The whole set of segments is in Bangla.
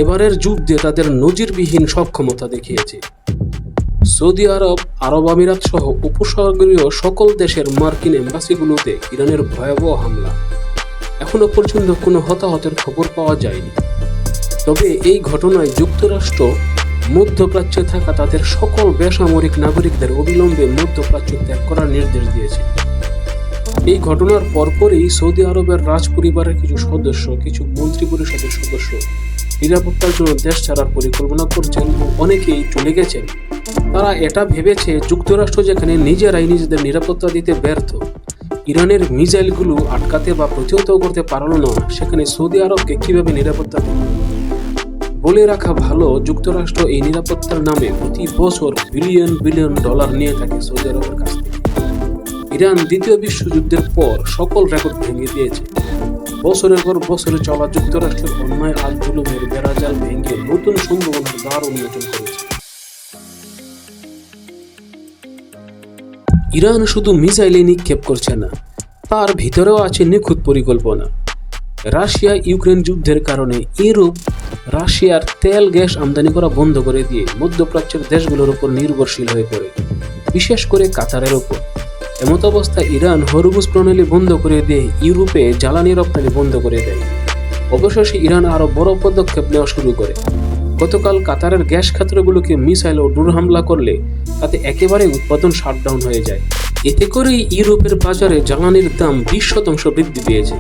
এবারের যুদ্ধে তাদের নজিরবিহীন সক্ষমতা দেখিয়েছে। সৌদি আরব, আরব আমিরাত সহ উপসাগরীয় সকল দেশের মার্কিন এম্বাসিগুলোতে ইরানের ভয়াবহ হামলা। এখনো পর্যন্ত কোনো হতাহতের খবর পাওয়া যায়নি। তবে এই ঘটনায় যুক্তরাষ্ট্র মধ্যপ্রাচ্যে থাকা তাদের সকল বেসামরিক নাগরিকদের অবিলম্বে মধ্যপ্রাচ্য ত্যাগ করার নির্দেশ দিয়েছে। এই ঘটনার পরপরই সৌদি আরবের রাজ পরিবারের কিছু মন্ত্রী পরিষদের সদস্য নিরাপত্তার জন্য দেশ ছাড়ার পরিকল্পনা করছেন এবং অনেকেই চলে গেছেন। তারা এটা ভেবেছে যুক্তরাষ্ট্র যেখানে নিজেরাই নিজেদের নিরাপত্তা দিতে ব্যর্থ, ইরানের মিসাইলগুলো আটকাতে বা প্রতিহত করতে পারল না, সেখানে সৌদি আরবকে কিভাবে নিরাপত্তা দেবে। বলে রাখা ভালো, যুক্তরাষ্ট্র এই নিরাপত্তার নামে প্রতি বছর বিলিয়ন বিলিয়ন ডলার নিয়ে থাকে সৌদি আরবের কাছ থেকে। ইরান দ্বিতীয় বিশ্বযুদ্ধের পর সকল রেকর্ড ভেঙে দিয়েছে। বছরের পর বছরে চলা যুক্তরাষ্ট্রের অন্যায় আর জুলুমের বেড়াজাল ভেঙে নতুন সম্ভাবনার দ্বার উন্মোচন করেছে। ইরান শুধু মিসাইলে নিক্ষেপ করছে না, তার ভিতরেও আছে নিখুঁত পরিকল্পনা। রাশিয়া ইউক্রেন যুদ্ধের কারণে ইউরোপ রাশিয়ার তেল গ্যাস আমদানি করা বন্ধ করে দিয়ে মধ্যপ্রাচ্যের দেশগুলোর উপর নির্ভরশীল হয়ে পড়ে, বিশেষ করে কাতারের উপর। এমত অবস্থায় ইরান হরমুজ প্রণালী বন্ধ করে দিয়ে ইউরোপে জ্বালানি রপ্তানি বন্ধ করে দেয়। অবশেষে ইরান আরো বড় পদক্ষেপ নেওয়া শুরু করে। গতকাল কাতারের গ্যাস ক্ষেত্রগুলোকে মিসাইল ও ড্রোন হামলা করলে তাতে একেবারে উৎপাদন শাটডাউন হয়ে যায়। এতে করেই ইউরোপের বাজারে জ্বালানির দাম 20% বৃদ্ধি পেয়েছে।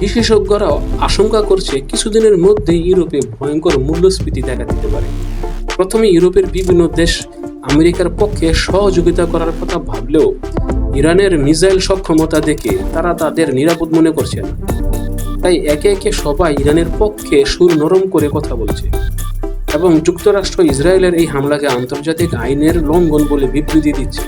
বিশেষজ্ঞরা আশঙ্কা করছে কিছুদিনের মধ্যে ইউরোপে ভয়ঙ্কর মূল্যস্ফীতি দেখা দিতে পারে। প্রথমে ইউরোপের বিভিন্ন দেশ আমেরিকার পক্ষে সহযোগিতা করার কথা ভাবলেও ইরানের মিসাইল সক্ষমতা দেখে তারা তাদের নিরাপদ মনে করছে না। তাই একে একে সবাই ইরানের পক্ষে সুর নরম করে কথা বলছে এবং যুক্তরাষ্ট্র ইসরায়েলের এই হামলাকে আন্তর্জাতিক আইনের লঙ্ঘন বলে বিবৃতি দিচ্ছে।